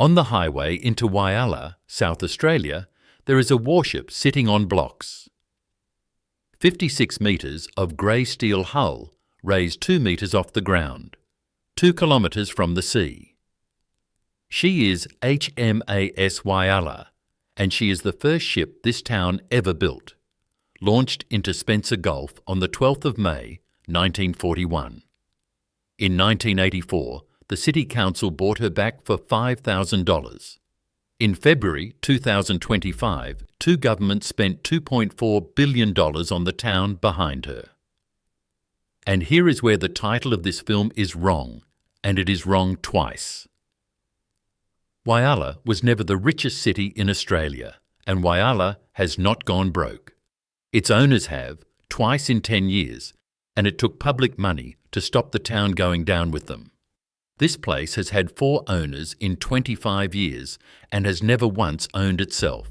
On the highway into Whyalla, South Australia, there is a warship sitting on blocks. 56 metres of grey steel hull raised 2 metres off the ground, 2 kilometres from the sea. She is HMAS Whyalla, and she is the first ship this town ever built, launched into Spencer Gulf on the 12th of May, 1941. In 1984, the City Council bought her back for $5,000. In February 2025, two governments spent $2.4 billion on the town behind her. And here is where the title of this film is wrong, and it is wrong twice. Whyalla was never the richest city in Australia, and Whyalla has not gone broke. Its owners have, twice in 10 years, and it took public money to stop the town going down with them. This place has had 4 owners in 25 years and has never once owned itself.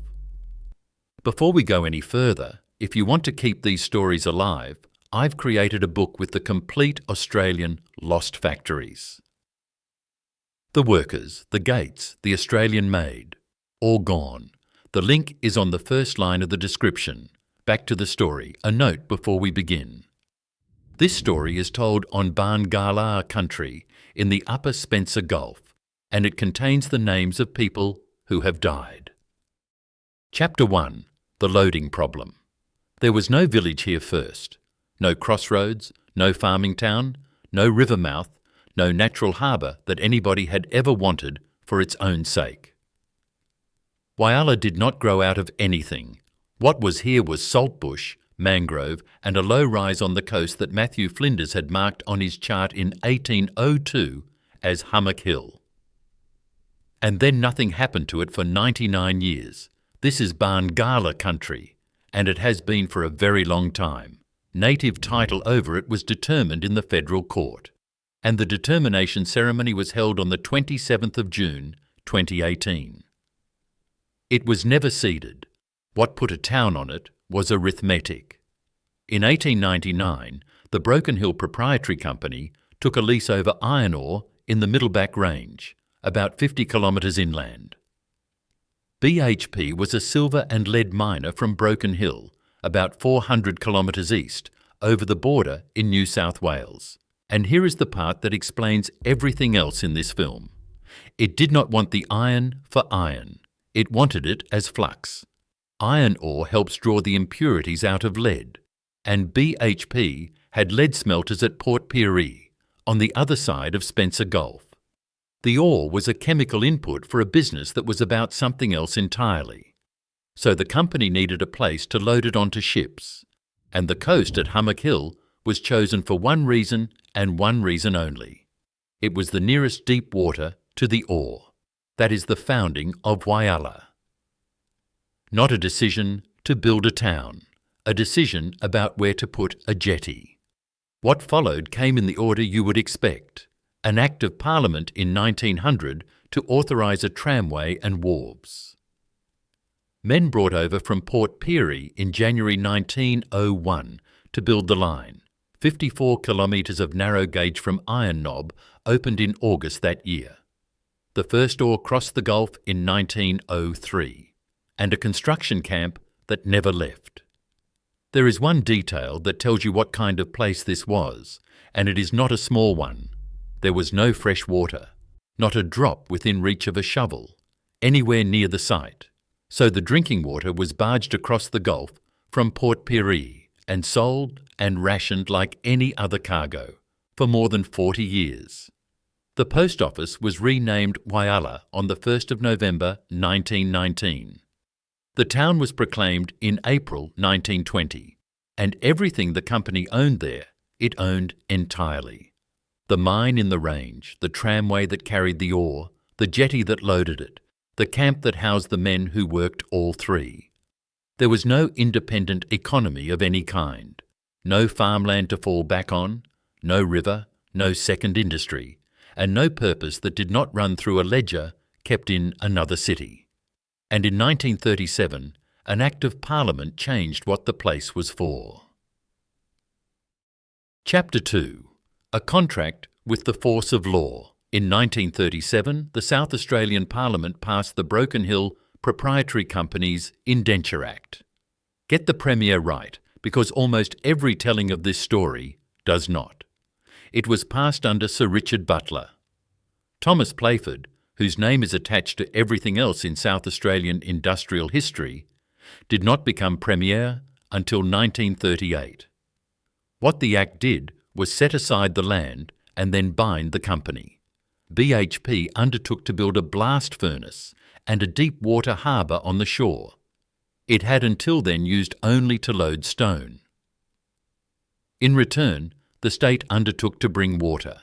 Before we go any further, if you want to keep these stories alive, I've created a book with the complete Australian lost factories. The workers, the gates, the Australian maid, all gone. The link is on the first line of the description. Back to the story, a note before we begin. This story is told on Barged country in the upper Spencer Gulf, and it contains the names of people who have died. Chapter 1. The loading problem. There was no village here first, no crossroads, no farming town, no river mouth, no natural harbour that anybody had ever wanted for its own sake. Whyalla did not grow out of anything. What was here was saltbush, mangrove and a low rise on the coast that Matthew Flinders had marked on his chart in 1802 as Hummock Hill. And then nothing happened to it for 99 years. This is Barged country, and it has been for a very long time. Native title over it was determined in the federal court, and the determination ceremony was held on the 27th of June, 2018. It was never ceded. What put a town on it was arithmetic. In 1899, the Broken Hill Proprietary Company took a lease over iron ore in the Middleback Range, about 50 kilometres inland. BHP was a silver and lead miner from Broken Hill, about 400 kilometres east, over the border in New South Wales. And here is the part that explains everything else in this film. It did not want the iron for iron. It wanted it as flux. Iron ore helps draw the impurities out of lead, and BHP had lead smelters at Port Pirie, on the other side of Spencer Gulf. The ore was a chemical input for a business that was about something else entirely. So the company needed a place to load it onto ships, and the coast at Hummock Hill was chosen for one reason and one reason only. It was the nearest deep water to the ore. That is the founding of Whyalla. Not a decision to build a town, a decision about where to put a jetty. What followed came in the order you would expect. An Act of Parliament in 1900 to authorise a tramway and wharves. Men brought over from Port Pirie in January 1901 to build the line. 54 kilometres of narrow gauge from Iron Knob opened in August that year. The first ore crossed the Gulf in 1903. And a construction camp that never left. There is one detail that tells you what kind of place this was, and it is not a small one. There was no fresh water, not a drop within reach of a shovel, anywhere near the site. So the drinking water was barged across the Gulf from Port Pirie and sold and rationed like any other cargo for more than 40 years. The post office was renamed Whyalla on the 1st of November 1919. The town was proclaimed in April 1920, and everything the company owned there, it owned entirely. The mine in the range, the tramway that carried the ore, the jetty that loaded it, the camp that housed the men who worked all three. There was no independent economy of any kind, no farmland to fall back on, no river, no second industry, and no purpose that did not run through a ledger kept in another city. And in 1937, an Act of Parliament changed what the place was for. Chapter 2. A Contract with the Force of Law. In 1937, the South Australian Parliament passed the Broken Hill Proprietary Companies Indenture Act. Get the Premier right, because almost every telling of this story does not. It was passed under Sir Richard Butler. Thomas Playford, whose name is attached to everything else in South Australian industrial history, did not become Premier until 1938. What the Act did was set aside the land and then bind the company. BHP undertook to build a blast furnace and a deep water harbour on the shore. It had until then used only to load stone. In return, the state undertook to bring water.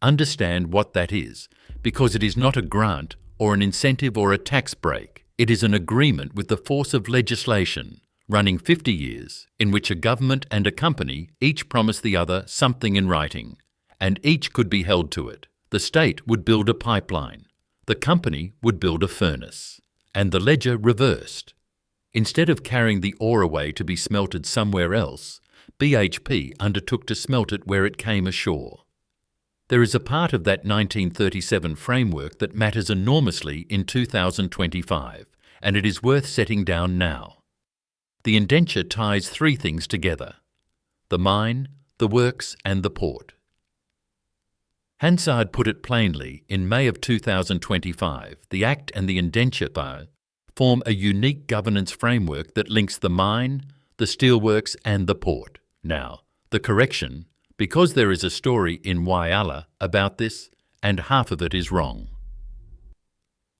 Understand what that is, because it is not a grant or an incentive or a tax break. It is an agreement with the force of legislation, running 50 years, in which a government and a company each promised the other something in writing, and each could be held to it. The state would build a pipeline, the company would build a furnace, and the ledger reversed. Instead of carrying the ore away to be smelted somewhere else, BHP undertook to smelt it where it came ashore. There is a part of that 1937 framework that matters enormously in 2025, and it is worth setting down now. The indenture ties three things together: the mine, the works and the port. Hansard put it plainly in May of 2025, the Act and the indenture form a unique governance framework that links the mine, the steelworks and the port. Now, the correction, because there is a story in Whyalla about this, and half of it is wrong.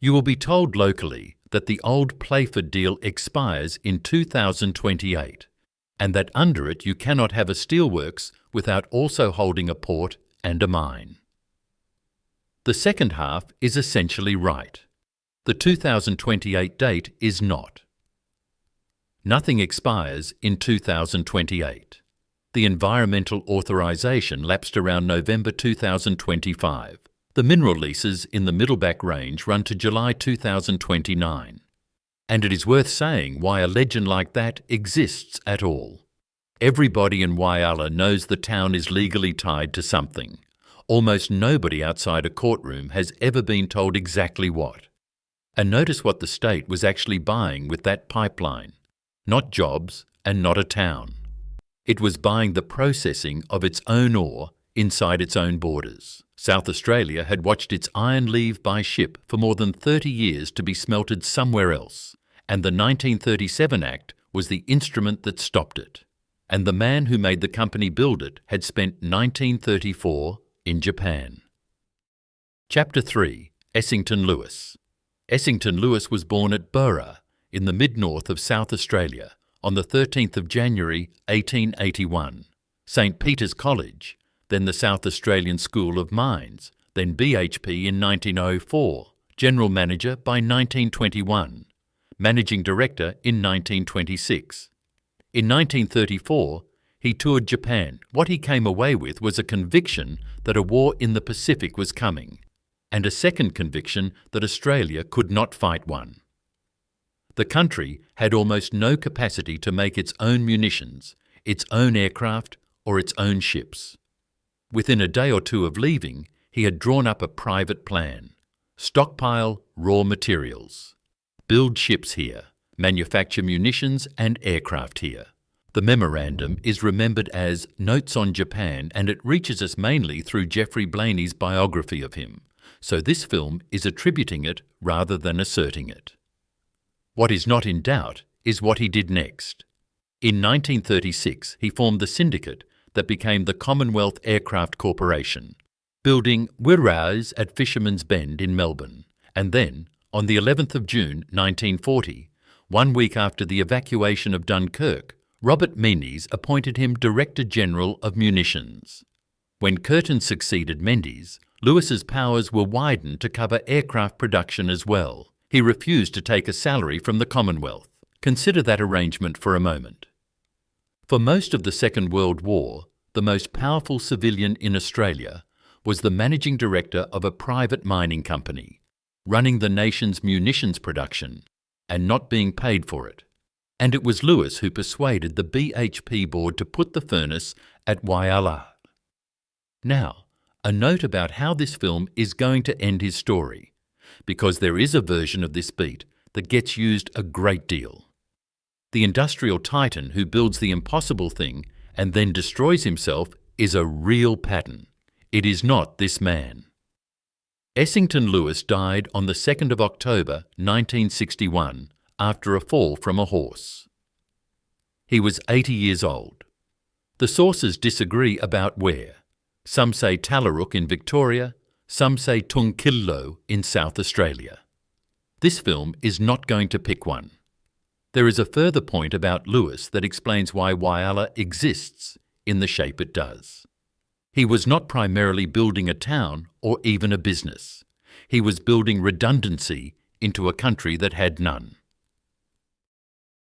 You will be told locally that the old Playford deal expires in 2028, and that under it you cannot have a steelworks without also holding a port and a mine. The second half is essentially right. The 2028 date is not. Nothing expires in 2028. The environmental authorisation lapsed around November 2025. The mineral leases in the Middleback Range run to July 2029. And it is worth saying why a legend like that exists at all. Everybody in Whyalla knows the town is legally tied to something. Almost nobody outside a courtroom has ever been told exactly what. And notice what the state was actually buying with that pipeline. Not jobs and not a town. It was buying the processing of its own ore inside its own borders. South Australia had watched its iron leave by ship for more than 30 years to be smelted somewhere else, and the 1937 Act was the instrument that stopped it. And the man who made the company build it had spent 1934 in Japan. Chapter 3. Essington Lewis. Essington Lewis was born at Burra in the mid-north of South Australia on the 13th of January 1881. St Peter's College, then the South Australian School of Mines, then BHP in 1904, General Manager by 1921, Managing Director in 1926. In 1934, he toured Japan. What he came away with was a conviction that a war in the Pacific was coming, and a second conviction that Australia could not fight one. The country had almost no capacity to make its own munitions, its own aircraft, or its own ships. Within a day or two of leaving, he had drawn up a private plan. Stockpile raw materials. Build ships here. Manufacture munitions and aircraft here. The memorandum is remembered as Notes on Japan, and it reaches us mainly through Geoffrey Blaney's biography of him, so this film is attributing it rather than asserting it. What is not in doubt is what he did next. In 1936, he formed the syndicate that became the Commonwealth Aircraft Corporation, building Whyalla at Fisherman's Bend in Melbourne, and then, on the 11th of June 1940, 1 week after the evacuation of Dunkirk, Robert Menzies appointed him Director General of Munitions. When Curtin succeeded Menzies, Lewis's powers were widened to cover aircraft production as well. He refused to take a salary from the Commonwealth. Consider that arrangement for a moment. For most of the Second World War, the most powerful civilian in Australia was the managing director of a private mining company, running the nation's munitions production and not being paid for it. And it was Lewis who persuaded the BHP board to put the furnace at Whyalla. Now, A note about how this film is going to end his story, because there is a version of this beat that gets used a great deal. The industrial titan who builds the impossible thing and then destroys himself is a real pattern. It is not this man. Essington Lewis died on the 2nd of October 1961 after a fall from a horse. He was 80 years old. The sources disagree about where. Some say Tallarook in Victoria, some say Tungkillo in South Australia. This film is not going to pick one. There is a further point about Lewis that explains why Whyalla exists in the shape it does. He was not primarily building a town or even a business. He was building redundancy into a country that had none.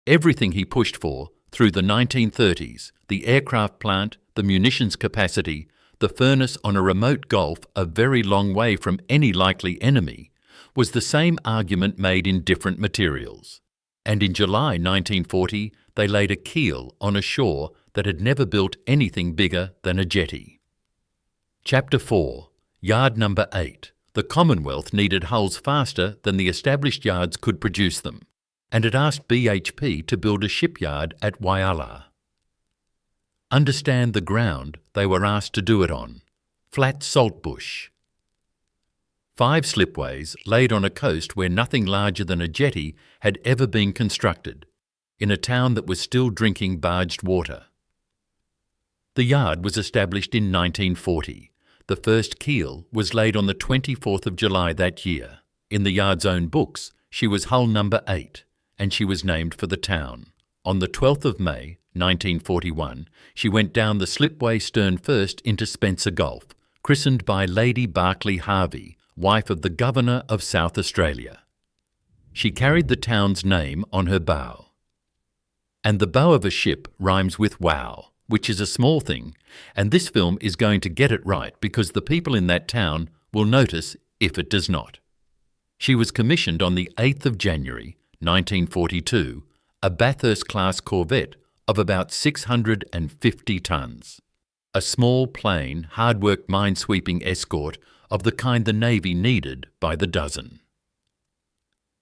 Everything he pushed for through the 1930s, the aircraft plant, the munitions capacity, the furnace on a remote gulf a very long way from any likely enemy, was the same argument made in different materials. And in July 1940, they laid a keel on a shore that had never built anything bigger than a jetty. Chapter 4. Yard number 8. The Commonwealth needed hulls faster than the established yards could produce them, and it asked BHP to build a shipyard at Whyalla. Understand the ground they were asked to do it on: flat saltbush. 5 slipways laid on a coast where nothing larger than a jetty had ever been constructed, in a town that was still drinking barged water. The yard was established in 1940. The first keel was laid on the 24th of July that year. In the yard's own books, she was hull number 8, and she was named for the town. On the 12th of May, 1941, she went down the slipway stern first into Spencer Gulf, christened by Lady Barclay Harvey, wife of the Governor of South Australia. She carried the town's name on her bow. And the bow of a ship rhymes with wow, which is a small thing, and this film is going to get it right because the people in that town will notice if it does not. She was commissioned on the 8th of January, 1942, a Bathurst-class corvette of about 650 tonnes. A small, plain, hard-worked mine-sweeping escort of the kind the Navy needed by the dozen.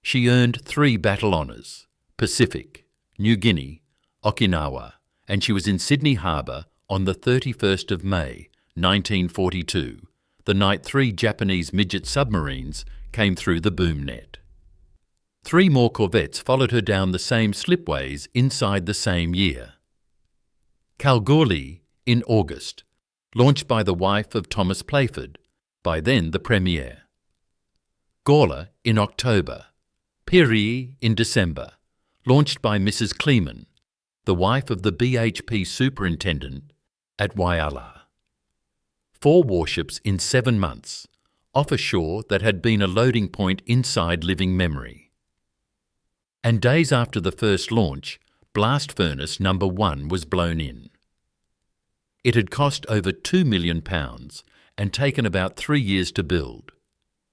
She earned 3 battle honours: Pacific, New Guinea, Okinawa, and she was in Sydney Harbour on the 31st of May, 1942, the night 3 Japanese midget submarines came through the boom net. 3 more corvettes followed her down the same slipways inside the same year. Kalgoorlie in August, launched by the wife of Thomas Playford, by then the Premier. Gawler in October. Pirie in December, launched by Mrs. Kleeman, the wife of the BHP superintendent at Whyalla. 4 warships in 7 months, off a shore that had been a loading point inside living memory. And days after the first launch, blast furnace number 1 was blown in. It had cost over £2 million and taken about 3 years to build.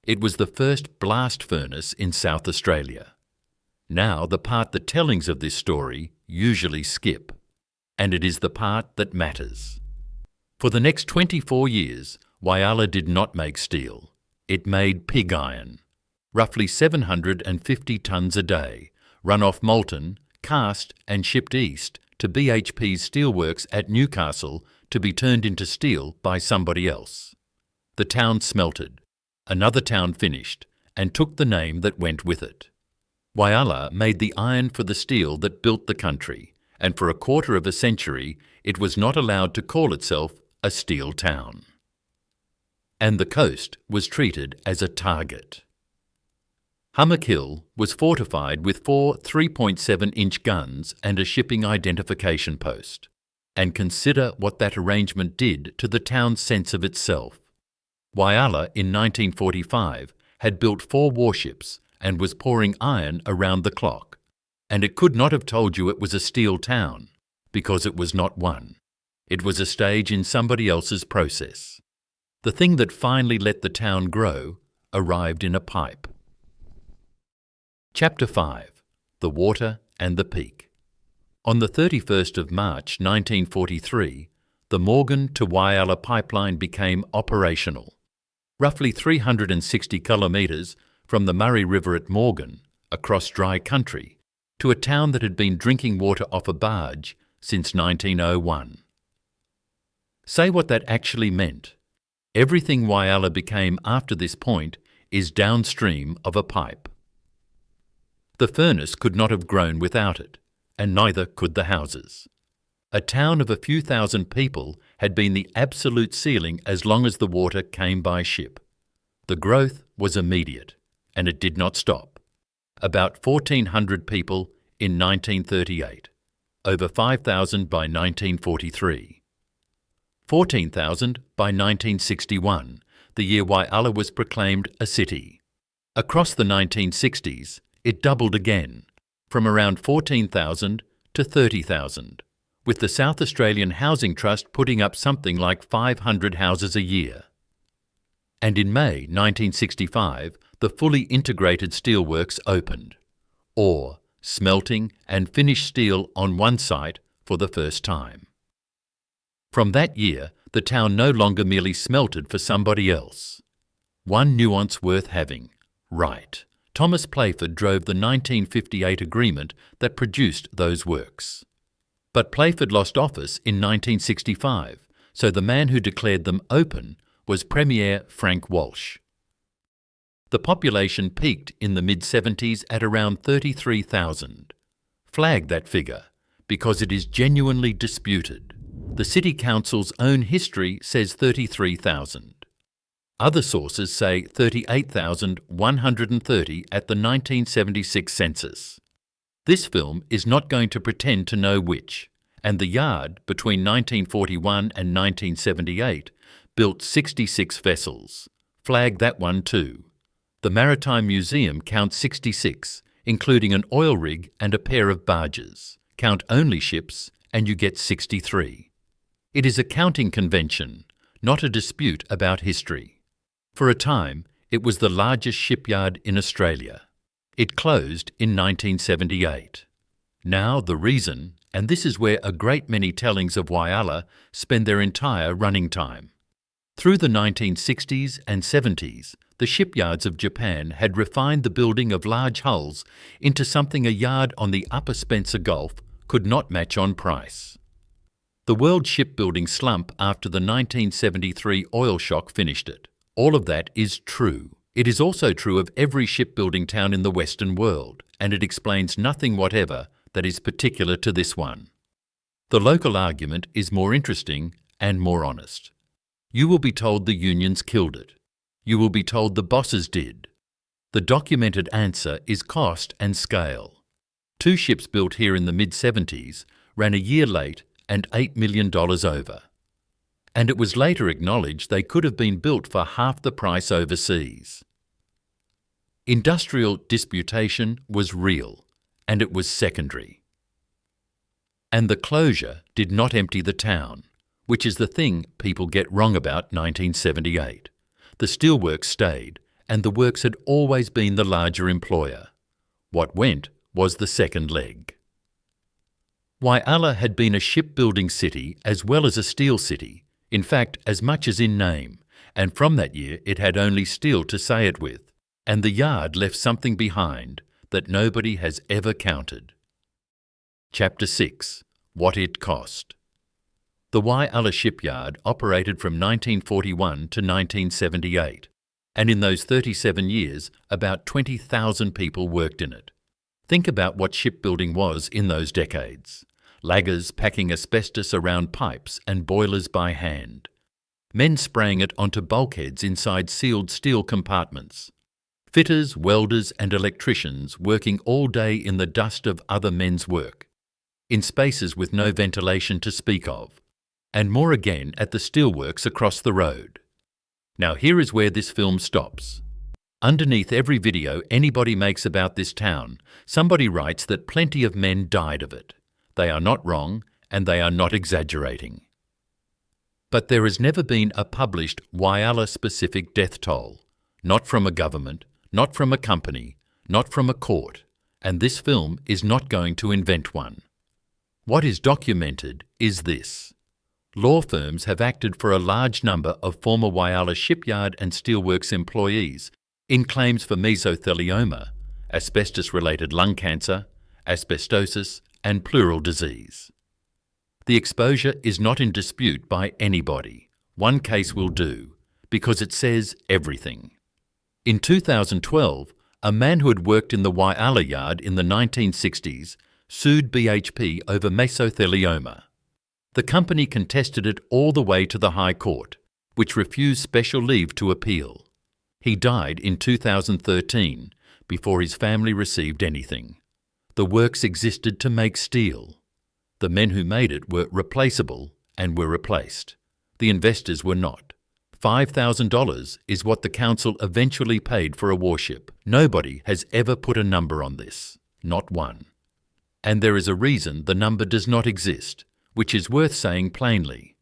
It was the first blast furnace in South Australia. Now the part the tellings of this story usually skip, and it is the part that matters. For the next 24 years, Whyalla did not make steel. It made pig iron, roughly 750 tonnes a day, run off molten, cast and shipped east to BHP's steelworks at Newcastle to be turned into steel by somebody else. The town smelted, another town finished, and took the name that went with it. Whyalla made the iron for the steel that built the country, and for a quarter of a century it was not allowed to call itself a steel town. And the coast was treated as a target. Hummock Hill was fortified with 4 3.7-inch guns and a shipping identification post. And consider what that arrangement did to the town's sense of itself. Whyalla in 1945 had built 4 warships and was pouring iron around the clock, and it could not have told you it was a steel town, because it was not one. It was a stage in somebody else's process. The thing that finally let the town grow arrived in a pipe. Chapter 5. The Water and the Peak. On the 31st of March 1943, the Morgan to Whyalla pipeline became operational. Roughly 360 kilometres from the Murray River at Morgan, across dry country, to a town that had been drinking water off a barge since 1901. Say what that actually meant. Everything Whyalla became after this point is downstream of a pipe. The furnace could not have grown without it, and neither could the houses. A town of a few thousand people had been the absolute ceiling as long as the water came by ship. The growth was immediate, and it did not stop. About 1,400 people in 1938, over 5,000 by 1943. 14,000 by 1961, the year Whyalla was proclaimed a city. Across the 1960s, it doubled again, from around 14,000 to 30,000, with the South Australian Housing Trust putting up something like 500 houses a year. And in May 1965, the fully integrated steelworks opened. Ore, smelting and finished steel on one site for the first time. From that year, the town no longer merely smelted for somebody else. One nuance worth having. Right. Thomas Playford drove the 1958 agreement that produced those works. But Playford lost office in 1965, so the man who declared them open was Premier Frank Walsh. The population peaked in the mid-70s at around 33,000. Flag that figure, because it is genuinely disputed. The City Council's own history says 33,000. Other sources say 38,130 at the 1976 census. This film is not going to pretend to know which, and the Yard, between 1941 and 1978, built 66 vessels. Flag that one too. The Maritime Museum counts 66, including an oil rig and a pair of barges. Count only ships and you get 63. It is a counting convention, not a dispute about history. For a time, it was the largest shipyard in Australia. It closed in 1978. Now the reason, and this is where a great many tellings of Whyalla spend their entire running time. Through the 1960s and 70s, the shipyards of Japan had refined the building of large hulls into something a yard on the upper Spencer Gulf could not match on price. The world shipbuilding slump after the 1973 oil shock finished it. All of that is true. It is also true of every shipbuilding town in the Western world, and it explains nothing whatever that is particular to this one. The local argument is more interesting and more honest. You will be told the unions killed it. You will be told the bosses did. The documented answer is cost and scale. 2 ships built here in the mid-70s ran a year late and $8 million over. And it was later acknowledged they could have been built for half the price overseas. Industrial disputation was real, and it was secondary. And the closure did not empty the town, which is the thing people get wrong about 1978. The steelworks stayed, and the works had always been the larger employer. What went was the second leg. Whyalla had been a shipbuilding city as well as a steel city, in fact as much as in name, and from that year it had only steel to say it with, and the yard left something behind that nobody has ever counted. Chapter 6. What it cost. The Whyalla shipyard operated from 1941 to 1978, and in those 37 years about 20,000 people worked in it. Think about what shipbuilding was in those decades. Laggers packing asbestos around pipes and boilers by hand. Men spraying it onto bulkheads inside sealed steel compartments. Fitters, welders and electricians working all day in the dust of other men's work, in spaces with no ventilation to speak of, and more again at the steelworks across the road. Now here is where this film stops. Underneath every video anybody makes about this town, somebody writes that plenty of men died of it. They are not wrong, and they are not exaggerating. But there has never been a published Whyalla-specific death toll, not from a government, not from a company, not from a court, and this film is not going to invent one. What is documented is this. Law firms have acted for a large number of former Whyalla shipyard and steelworks employees in claims for mesothelioma, asbestos-related lung cancer, asbestosis, and pleural disease. The exposure is not in dispute by anybody. One case will do, because it says everything. In 2012, a man who had worked in the Whyalla yard in the 1960s sued BHP over mesothelioma. The company contested it all the way to the High Court, which refused special leave to appeal. He died in 2013, before his family received anything. The works existed to make steel. The men who made it were replaceable and were replaced. The investors were not. $5,000 is what the council eventually paid for a warship. Nobody has ever put a number on this, not one. And there is a reason the number does not exist, which is worth saying plainly.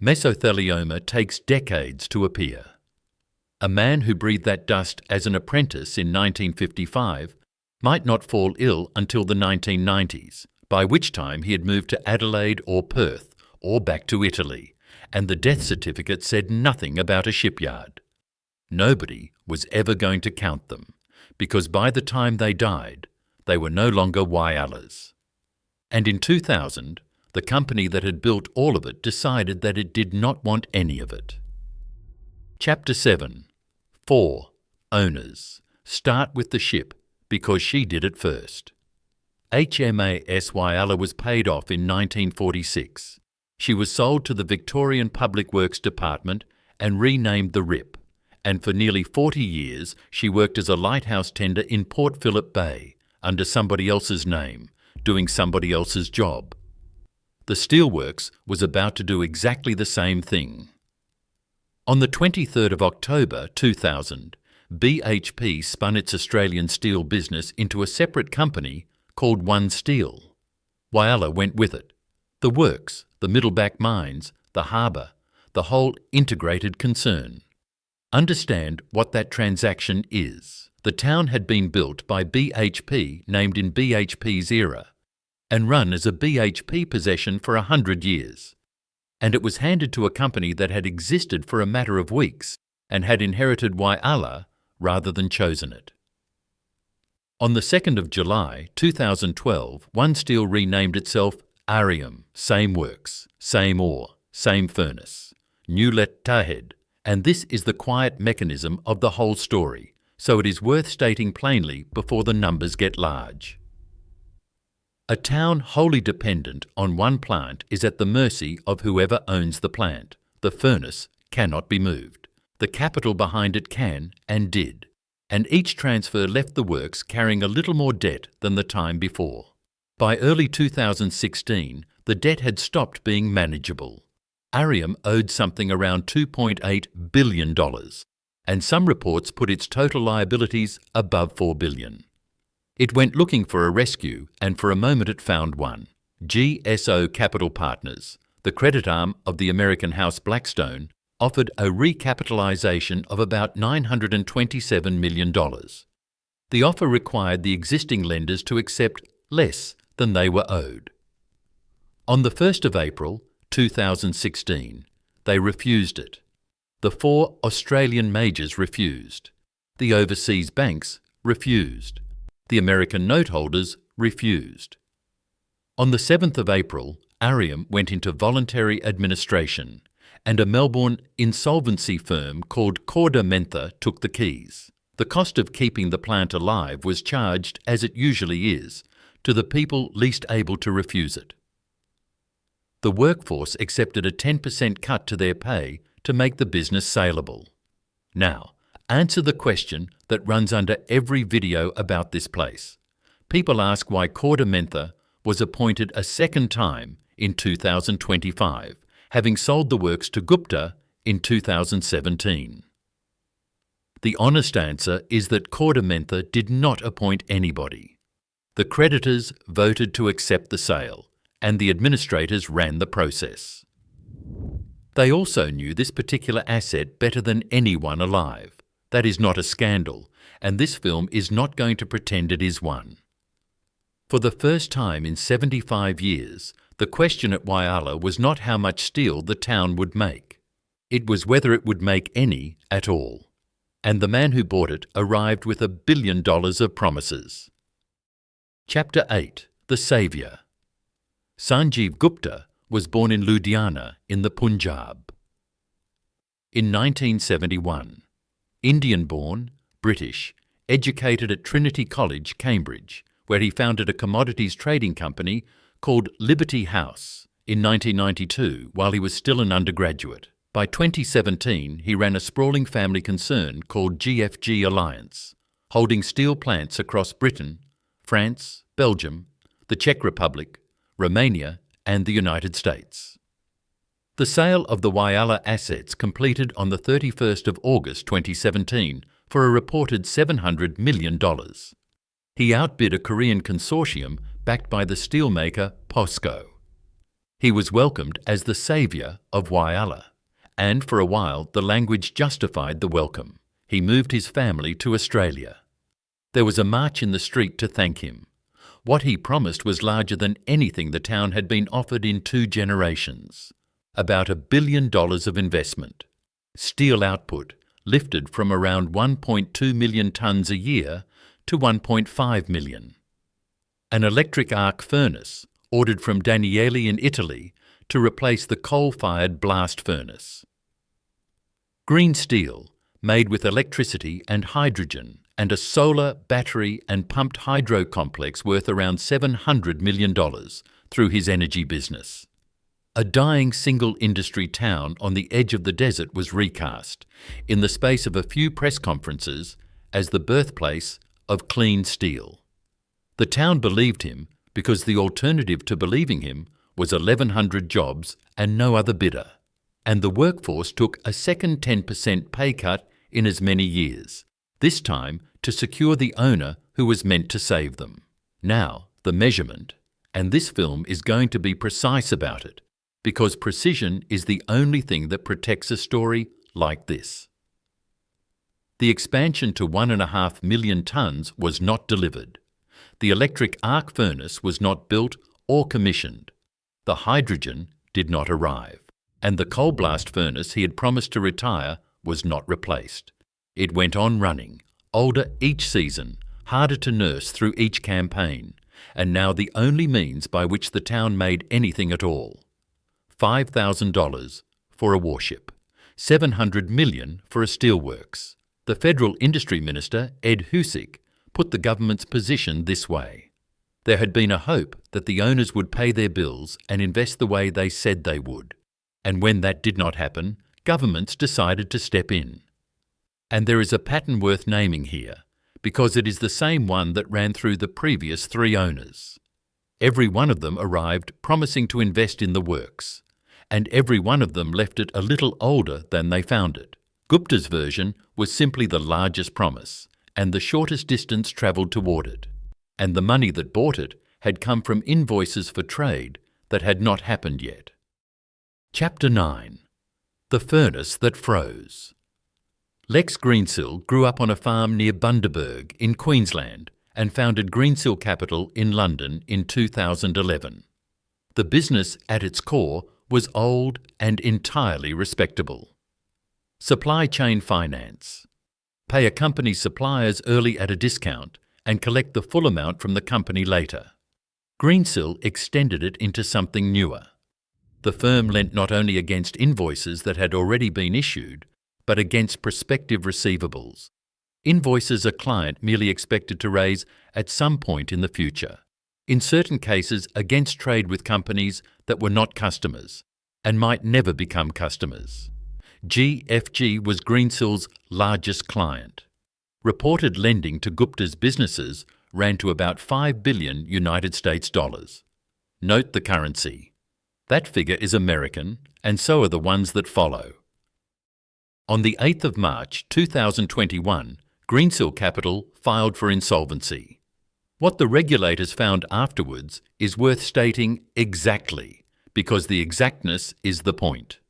Mesothelioma takes decades to appear. A man who breathed that dust as an apprentice in 1955 might not fall ill until the 1990s, by which time he had moved to Adelaide or Perth or back to Italy, and the death certificate said nothing about a shipyard. Nobody was ever going to count them, because by the time they died, they were no longer Whyallas. And in 2000, the company that had built all of it decided that it did not want any of it. Chapter 7. 4. Owners. Start with the ship, because she did it first. HMAS Whyalla was paid off in 1946. She was sold to the Victorian Public Works Department and renamed the RIP, and for nearly 40 years she worked as a lighthouse tender in Port Phillip Bay, under somebody else's name, doing somebody else's job. The steelworks was about to do exactly the same thing. On the 23rd of October 2000, BHP spun its Australian steel business into a separate company called One Steel. Whyalla went with it. The works, the Middleback mines, the harbour, the whole integrated concern. Understand what that transaction is. The town had been built by BHP, named in BHP's era, and run as a BHP possession for 100 years. And it was handed to a company that had existed for a matter of weeks and had inherited Whyalla rather than chosen it. On the 2nd of July 2012, One Steel renamed itself Arium, same works, same ore, same furnace, new letterhead, and this is the quiet mechanism of the whole story, so it is worth stating plainly before the numbers get large. A town wholly dependent on one plant is at the mercy of whoever owns the plant. The furnace cannot be moved. The capital behind it can and did, and each transfer left the works carrying a little more debt than the time before. By early 2016, the debt had stopped being manageable. Arium owed something around $2.8 billion, and some reports put its total liabilities above $4 billion. It went looking for a rescue, and for a moment it found one. GSO Capital Partners, the credit arm of the American house Blackstone, offered a recapitalisation of about $927 million. The offer required the existing lenders to accept less than they were owed. On the 1st of April 2016, they refused it. The 4 Australian majors refused. The overseas banks refused. The American note holders refused. On the 7th of April, Arium went into voluntary administration, and a Melbourne insolvency firm called Corda Mentha took the keys. The cost of keeping the plant alive was charged, as it usually is, to the people least able to refuse it. The workforce accepted a 10% cut to their pay to make the business saleable. Now, answer the question that runs under every video about this place. People ask why Corda Mentha was appointed a second time in 2025, having sold the works to Gupta in 2017. The honest answer is that Corda Mentha did not appoint anybody. The creditors voted to accept the sale, and the administrators ran the process. They also knew this particular asset better than anyone alive. That is not a scandal, and this film is not going to pretend it is one. For the first time in 75 years, The question at Whyalla was not how much steel the town would make. It was whether it would make any at all. And the man who bought it arrived with $1 billion of promises. Chapter 8. The Saviour. Sanjeev Gupta was born in Ludhiana in the Punjab. In 1971. Indian-born, British, educated at Trinity College, Cambridge, where he founded a commodities trading company called Liberty House in 1992 while he was still an undergraduate. By 2017, he ran a sprawling family concern called GFG Alliance, holding steel plants across Britain, France, Belgium, the Czech Republic, Romania and the United States. The sale of the Whyalla assets completed on the 31st of August 2017 for a reported $700 million. He outbid a Korean consortium backed by the steelmaker POSCO. He was welcomed as the saviour of Whyalla, and for a while the language justified the welcome. He moved his family to Australia. There was a march in the street to thank him. What he promised was larger than anything the town had been offered in 2 generations. About $1 billion of investment. Steel output lifted from around 1.2 million tonnes a year to 1.5 million. An electric arc furnace ordered from Daniele in Italy to replace the coal-fired blast furnace. Green steel made with electricity and hydrogen and a solar, battery and pumped hydro complex worth around $700 million through his energy business. A dying single-industry town on the edge of the desert was recast, in the space of a few press conferences, as the birthplace of clean steel. The town believed him because the alternative to believing him was 1,100 jobs and no other bidder, and the workforce took a second 10% pay cut in as many years, this time to secure the owner who was meant to save them. Now, the measurement, and this film is going to be precise about it, because precision is the only thing that protects a story like this. The expansion to 1.5 million tonnes was not delivered. The electric arc furnace was not built or commissioned. The hydrogen did not arrive. And the coal blast furnace he had promised to retire was not replaced. It went on running, older each season, harder to nurse through each campaign, and now the only means by which the town made anything at all. $5,000 for a warship, $700 million for a steelworks. The Federal Industry Minister, Ed Husic, put the government's position this way. There had been a hope that the owners would pay their bills and invest the way they said they would. And when that did not happen, governments decided to step in. And there is a pattern worth naming here, because it is the same one that ran through the previous 3 owners. Every one of them arrived promising to invest in the works, and every one of them left it a little older than they found it. Gupta's version was simply the largest promise, and the shortest distance travelled toward it. And the money that bought it had come from invoices for trade that had not happened yet. Chapter 9. The Furnace That Froze. Lex Greensill grew up on a farm near Bundaberg in Queensland and founded Greensill Capital in London in 2011. The business at its core was old and entirely respectable. Supply chain finance. Pay a company's suppliers early at a discount and collect the full amount from the company later. Greensill extended it into something newer. The firm lent not only against invoices that had already been issued, but against prospective receivables. Invoices a client merely expected to raise at some point in the future. In certain cases against trade with companies that were not customers and might never become customers. GFG was Greensill's largest client. Reported lending to Gupta's businesses ran to about $5 billion United States dollars. Note the currency. That figure is American, and so are the ones that follow. On the 8th of March 2021, Greensill Capital filed for insolvency. What the regulators found afterwards is worth stating exactly, because the exactness is the point.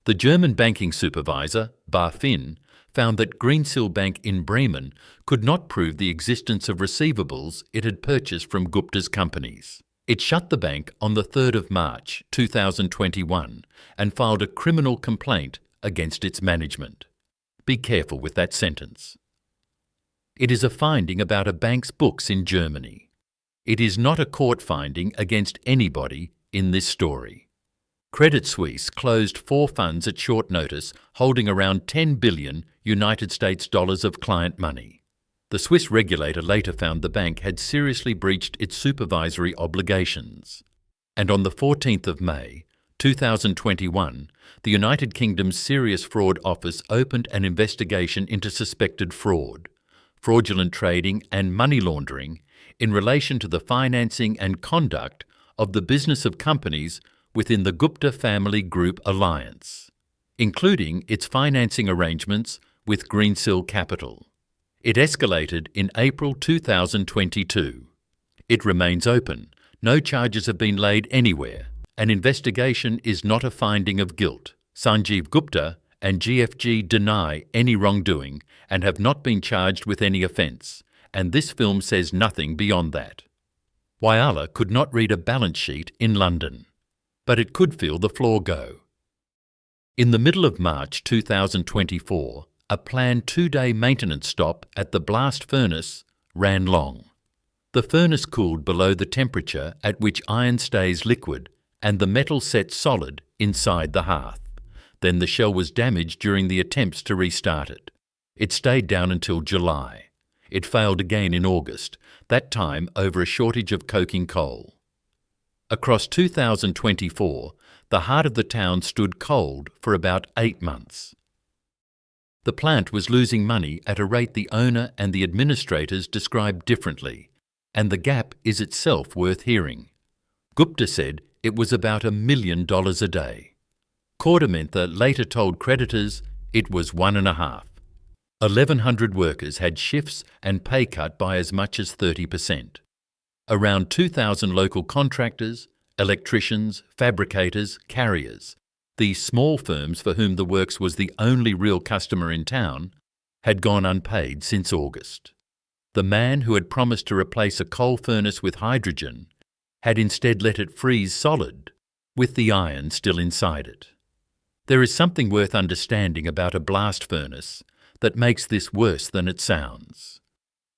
The German banking supervisor, BaFin, found that Greensill Bank in Bremen could not prove the existence of receivables it had purchased from Gupta's companies. It shut the bank on the 3rd of March 2021 and filed a criminal complaint against its management. Be careful with that sentence. It is a finding about a bank's books in Germany. It is not a court finding against anybody in this story. Credit Suisse closed 4 funds at short notice holding around 10 billion United States dollars of client money. The Swiss regulator later found the bank had seriously breached its supervisory obligations. And on the 14th of May 2021, the United Kingdom's Serious Fraud Office opened an investigation into suspected fraud, fraudulent trading and money laundering in relation to the financing and conduct of the business of companies within the Gupta Family Group Alliance, including its financing arrangements with Greensill Capital. It escalated in April 2022. It remains open. No charges have been laid anywhere. An investigation is not a finding of guilt. Sanjeev Gupta and GFG deny any wrongdoing and have not been charged with any offence, and this film says nothing beyond that. Whyalla could not read a balance sheet in London, but it could feel the floor go. In the middle of March 2024, a planned 2-day maintenance stop at the blast furnace ran long. The furnace cooled below the temperature at which iron stays liquid and the metal set solid inside the hearth. Then the shell was damaged during the attempts to restart it. It stayed down until July. It failed again in August, that time over a shortage of coking coal. Across 2024, the heart of the town stood cold for about 8 months. The plant was losing money at a rate the owner and the administrators described differently, and the gap is itself worth hearing. Gupta said it was about $1 million a day. Kordamentha later told creditors it was 1.5. 1,100 workers had shifts and pay cut by as much as 30%. Around 2,000 local contractors, electricians, fabricators, carriers, these small firms for whom the works was the only real customer in town, had gone unpaid since August. The man who had promised to replace a coal furnace with hydrogen had instead let it freeze solid, with the iron still inside it. There is something worth understanding about a blast furnace that makes this worse than it sounds.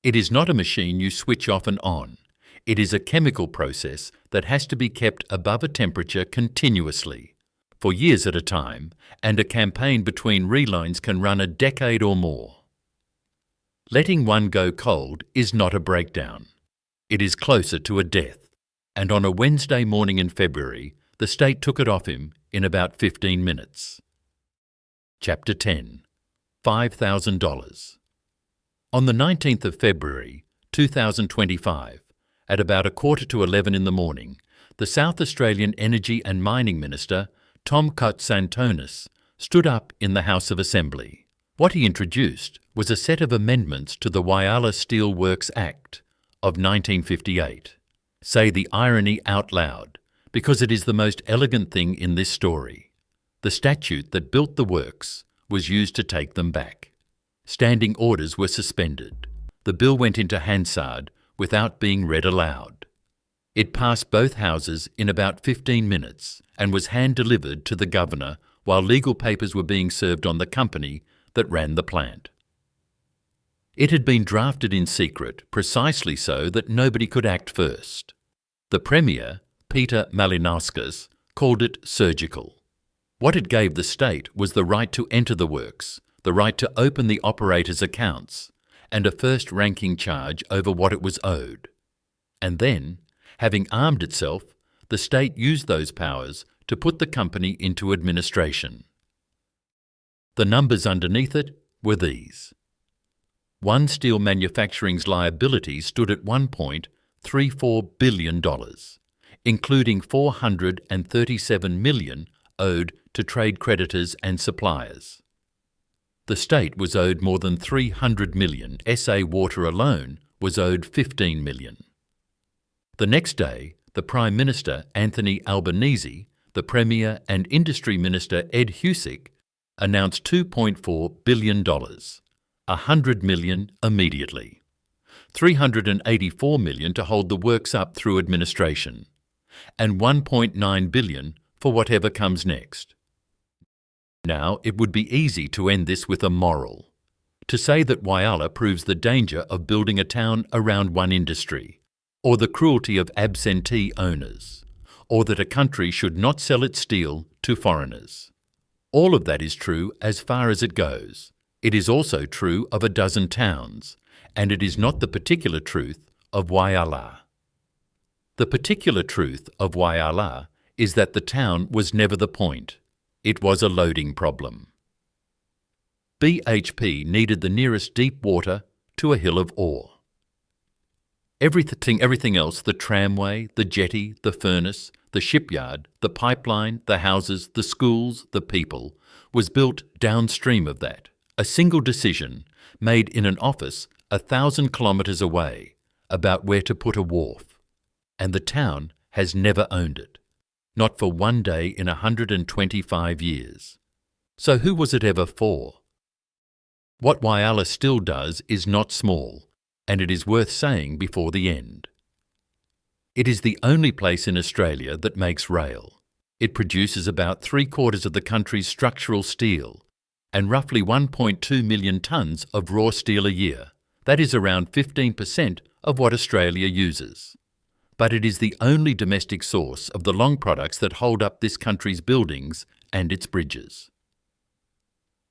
It is not a machine you switch off and on. It is a chemical process that has to be kept above a temperature continuously, for years at a time, and a campaign between relines can run a decade or more. Letting one go cold is not a breakdown. It is closer to a death, and on a Wednesday morning in February, the state took it off him in about 15 minutes. Chapter 10. $5,000. On the 19th of February 2025, at about 10:45 in the morning, the South Australian Energy and Mining Minister, Tom Koutsantonis, stood up in the House of Assembly. What he introduced was a set of amendments to the Whyalla Steel Works Act of 1958. Say the irony out loud, because it is the most elegant thing in this story. The statute that built the works was used to take them back. Standing orders were suspended. The bill went into Hansard without being read aloud. It passed both houses in about 15 minutes and was hand-delivered to the governor while legal papers were being served on the company that ran the plant. It had been drafted in secret precisely so that nobody could act first. The Premier, Peter Malinauskas, called it surgical. What it gave the state was the right to enter the works, the right to open the operator's accounts, and a first-ranking charge over what it was owed. And then, having armed itself, the state used those powers to put the company into administration. The numbers underneath it were these. One Steel Manufacturing's liability stood at $1.34 billion, including $437 million owed to trade creditors and suppliers. The state was owed more than $300 million. SA Water alone was owed $15 million. The next day, the Prime Minister, Anthony Albanese, the Premier and Industry Minister, Ed Husic, announced $2.4 billion, $100 million immediately, $384 million to hold the works up through administration, and $1.9 billion for whatever comes next. Now, it would be easy to end this with a moral. To say that Whyalla proves the danger of building a town around one industry, or the cruelty of absentee owners, or that a country should not sell its steel to foreigners. All of that is true as far as it goes. It is also true of a dozen towns, and it is not the particular truth of Whyalla. The particular truth of Whyalla is that the town was never the point. It was a loading problem. BHP needed the nearest deep water to a hill of ore. Everything else, the tramway, the jetty, the furnace, the shipyard, the pipeline, the houses, the schools, the people, was built downstream of that. A single decision, made in an office 1,000 kilometres away, about where to put a wharf. And the town has never owned it. Not for one day in 125 years. So who was it ever for? What Whyalla still does is not small, and it is worth saying before the end. It is the only place in Australia that makes rail. It produces about 3/4 of the country's structural steel and roughly 1.2 million tonnes of raw steel a year. That is around 15% of what Australia uses. But it is the only domestic source of the long products that hold up this country's buildings and its bridges.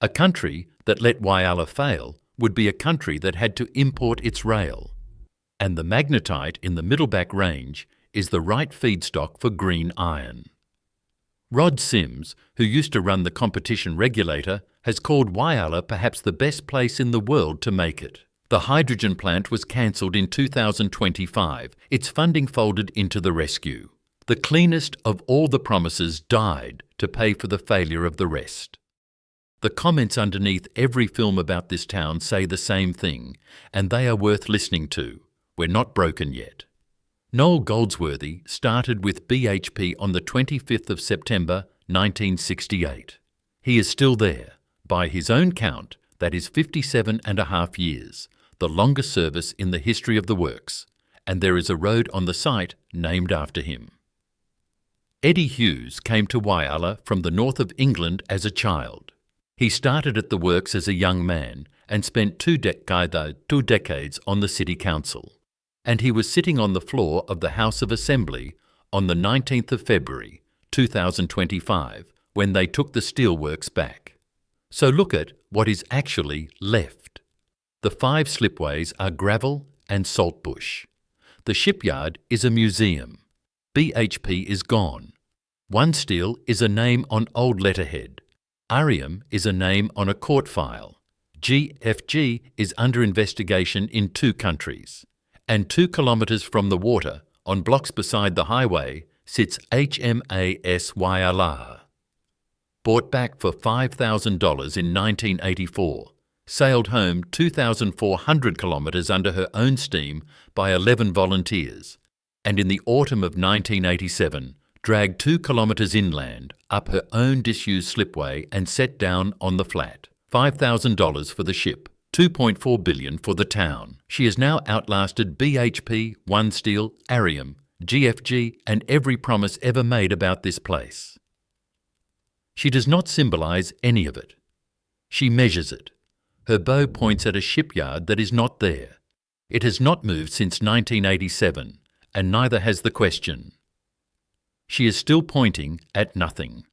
A country that let Whyalla fail would be a country that had to import its rail. And the magnetite in the Middleback Range is the right feedstock for green iron. Rod Sims, who used to run the competition regulator, has called Whyalla perhaps the best place in the world to make it. The hydrogen plant was cancelled in 2025, its funding folded into the rescue. The cleanest of all the promises died to pay for the failure of the rest. The comments underneath every film about this town say the same thing, and they are worth listening to. We're not broken yet. Noel Goldsworthy started with BHP on the 25th of September 1968. He is still there. By his own count, that is 57.5 years, the longest service in the history of the works, and there is a road on the site named after him. Eddie Hughes came to Whyalla from the north of England as a child. He started at the works as a young man and spent two decades on the City Council. And he was sitting on the floor of the House of Assembly on the 19th of February 2025 when they took the steelworks back. So look at what is actually left. The 5 slipways are gravel and saltbush. The shipyard is a museum. BHP is gone. One Steel is a name on old letterhead. Arium is a name on a court file. GFG is under investigation in 2 countries. And 2 kilometres from the water, on blocks beside the highway, sits HMAS Whyalla. Bought back for $5,000 in 1984, sailed home 2,400 kilometres under her own steam by 11 volunteers, and in the autumn of 1987 dragged 2 kilometres inland up her own disused slipway and set down on the flat. $5,000 for the ship. $2.4 billion for the town. She has now outlasted BHP, One Steel, Arium, GFG and every promise ever made about this place. She does not symbolise any of it. She measures it. Her bow points at a shipyard that is not there. It has not moved since 1987, and neither has the question. She is still pointing at nothing.